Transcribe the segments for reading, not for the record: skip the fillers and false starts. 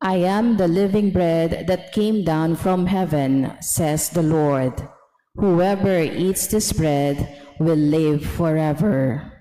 I am the living bread that came down from heaven, says the Lord. Whoever eats this bread will live forever.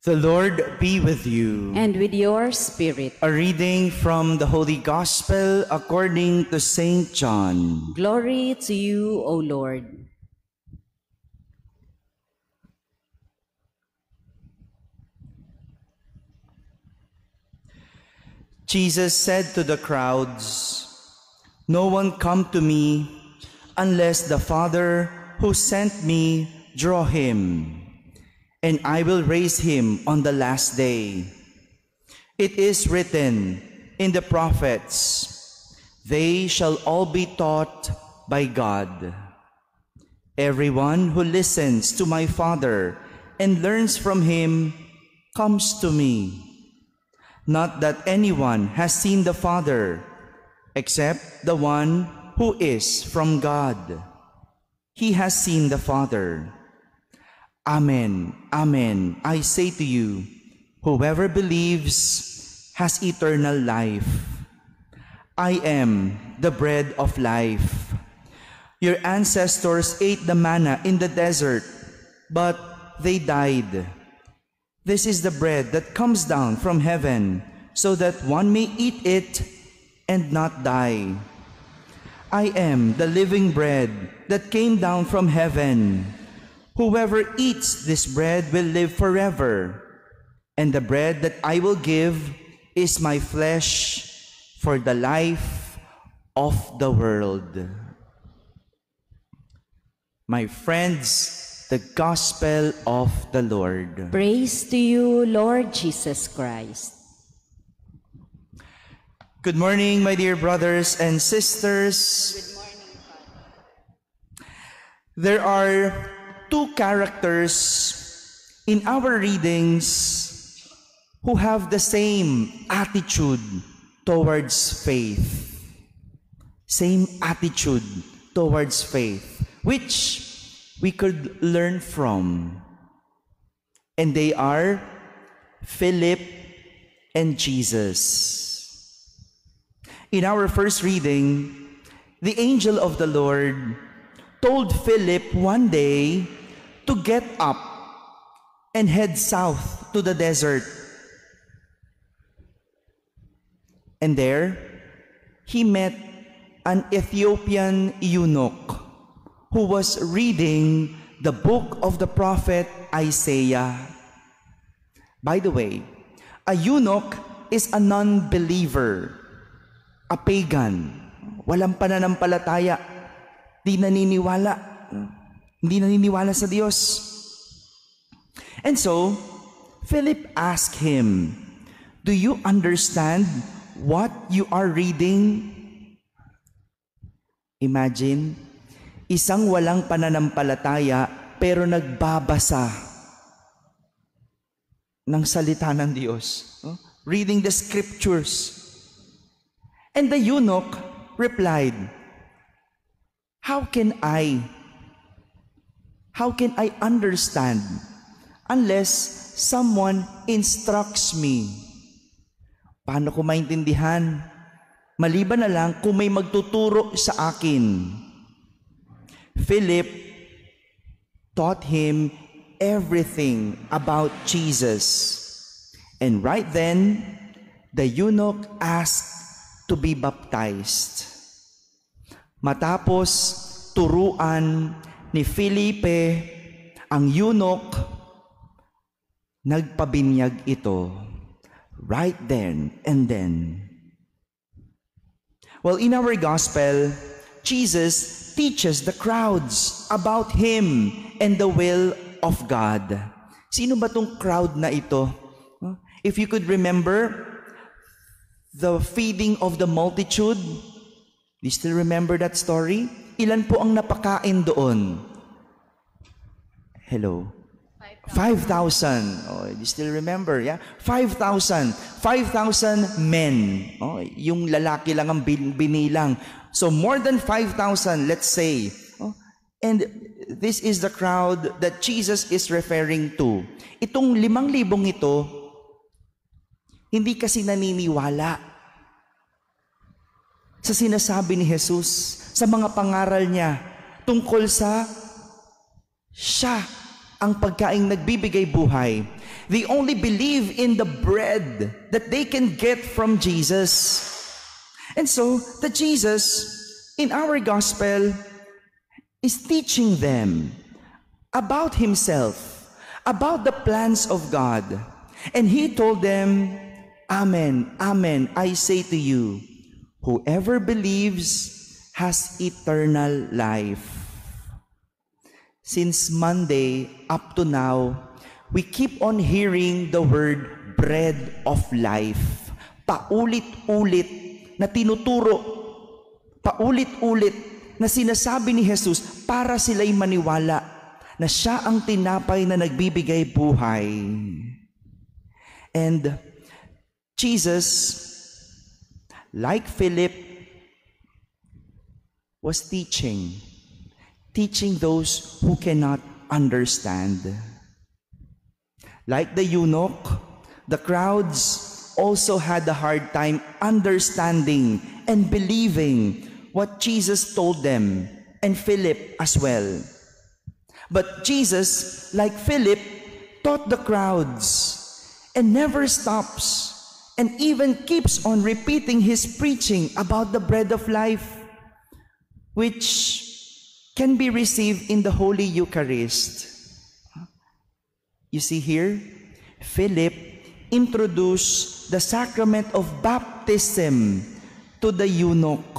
The Lord be with you. And with your spirit. A reading from the Holy Gospel according to Saint John. Glory to you, O Lord. Jesus said to the crowds, "No one come to me unless the Father who sent me draw him, and I will raise him on the last day. It is written in the prophets, they shall all be taught by God. Everyone who listens to my Father and learns from him comes to me. Not that anyone has seen the Father, except the one who is from God. He has seen the Father. Amen, amen, I say to you, whoever believes has eternal life. I am the bread of life. Your ancestors ate the manna in the desert, but they died. This is the bread that comes down from heaven, so that one may eat it and not die. I am the living bread that came down from heaven. Whoever eats this bread will live forever, and the bread that I will give is my flesh for the life of the world." My friends, the Gospel of the Lord. Praise to you, Lord Jesus Christ. Good morning, my dear brothers and sisters. Good morning, Father. There are two characters in our readings who have the same attitude towards faith. Same attitude towards faith, which we could learn from. And they are Philip and Jesus. In our first reading, the angel of the Lord told Philip one day to get up and head south to the desert. And there, he met an Ethiopian eunuch who was reading the book of the prophet Isaiah. By the way, a eunuch is a non-believer, a pagan, walang pananampalataya, di naniniwala. Hindi naniniwala sa Diyos. And so, Philip asked him, "Do you understand what you are reading?" Imagine, isang walang pananampalataya pero nagbabasa ng salita ng Diyos. Reading the scriptures. And the eunuch replied, How can I understand unless someone instructs me? Paano ko maintindihan? Maliban na lang kung may magtuturo sa akin. Philip taught him everything about Jesus. And right then, the eunuch asked to be baptized. Matapos turuan ni Felipe ang eunuch, nagpabinyag ito right then and then. Well, in our gospel, Jesus teaches the crowds about Him and the will of God. Sino ba tong crowd na ito? If you could remember the feeding of the multitude, Do you still remember that story? Ilan po ang napakain doon? Hello? 5,000. Oh, you still remember, yeah? 5,000. 5,000 men. Oh, yung lalaki lang ang binilang. So more than 5,000, let's say. Oh, and this is the crowd that Jesus is referring to. Itong 5,000 ito, hindi kasi naniniwala sa sinasabi ni Jesus, sa mga pangaral niya, tungkol sa siya ang pagkaing nagbibigay buhay. They only believe in the bread that they can get from Jesus. And so, the Jesus in our gospel is teaching them about himself, about the plans of God. And he told them, Amen, amen, I say to you, whoever believes has eternal life. Since Monday up to now, we keep on hearing the word bread of life. Paulit-ulit na tinuturo, paulit-ulit na sinasabi ni Jesus para sila'y maniwala na siya ang tinapay na nagbibigay buhay. And Jesus, like Philip, was teaching those who cannot understand. Like the eunuch, the crowds also had a hard time understanding and believing what Jesus told them, and Philip as well. But Jesus, like Philip, taught the crowds and never stops and even keeps on repeating his preaching about the bread of life, which can be received in the Holy Eucharist. You see here, Philip introduced the sacrament of baptism to the eunuch,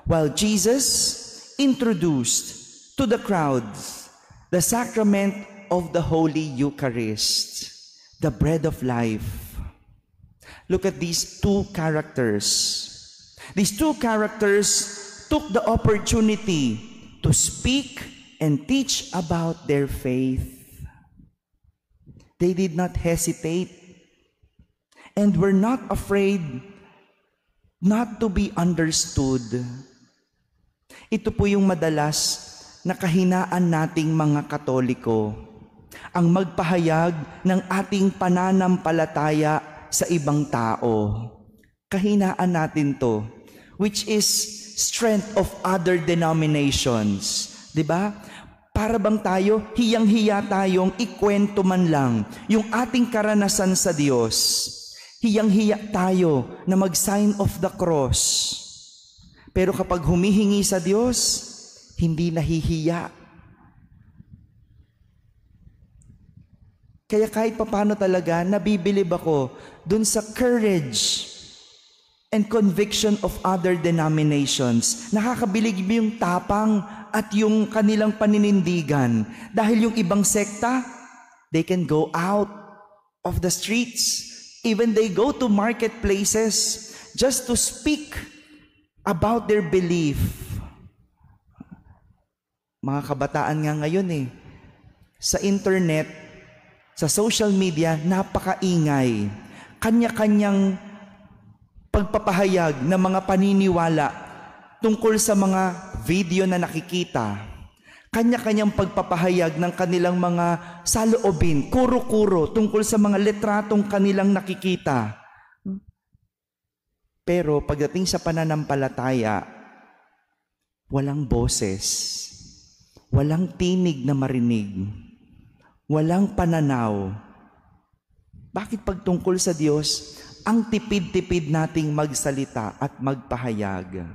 while Jesus introduced to the crowds the sacrament of the Holy Eucharist, the bread of life. Look at these two characters. These two characters took the opportunity to speak and teach about their faith. They did not hesitate and were not afraid not to be understood. Ito po yung madalas na kahinaan nating mga Katoliko, ang magpahayag ng ating pananampalataya sa ibang tao. Kahinaan natin to, which is strength of other denominations. Diba? Para bang tayo, hiyang-hiya tayong ikwento man lang yung ating karanasan sa Diyos. Hiyang-hiya tayo na mag-sign of the cross. Pero kapag humihingi sa Diyos, hindi nahihiya. Kaya kahit papano talaga, nabibilib ako dun sa courage and conviction of other denominations. Nakakabilib yung tapang at yung kanilang paninindigan. Dahil yung ibang sekta, they can go out of the streets. Even they go to marketplaces just to speak about their belief. Mga kabataan nga ngayon sa internet, sa social media, napakaingay. Kanya-kanyang pagpapahayag ng mga paniniwala tungkol sa mga video na nakikita. Kanya-kanyang pagpapahayag ng kanilang mga saloobin, kuro-kuro, tungkol sa mga litratong kanilang nakikita. Pero pagdating sa pananampalataya, walang boses, walang tinig na marinig, walang pananaw. Bakit pagtungkol sa Diyos, ang tipid-tipid nating magsalita at magpahayag?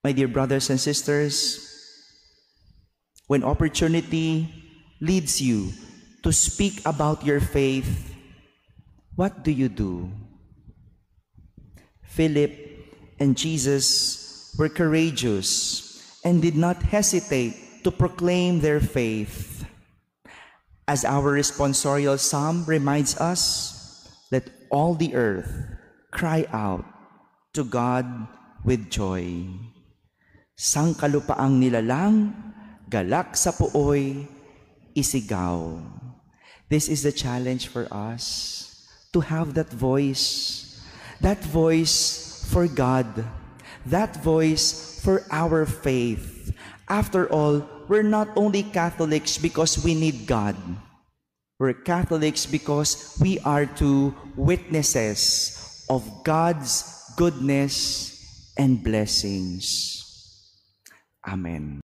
My dear brothers and sisters, when opportunity leads you to speak about your faith, what do you do? Philip and Jesus were courageous and did not hesitate to proclaim their faith. As our responsorial psalm reminds us, let all the earth cry out to God with joy. Sangkalupaang nilalang, galak sa puoy, isigaw. This is the challenge for us, to have that voice for God, that voice for our faith. After all, we're not only Catholics because we need God. We're Catholics because we are two witnesses of God's goodness and blessings. Amen.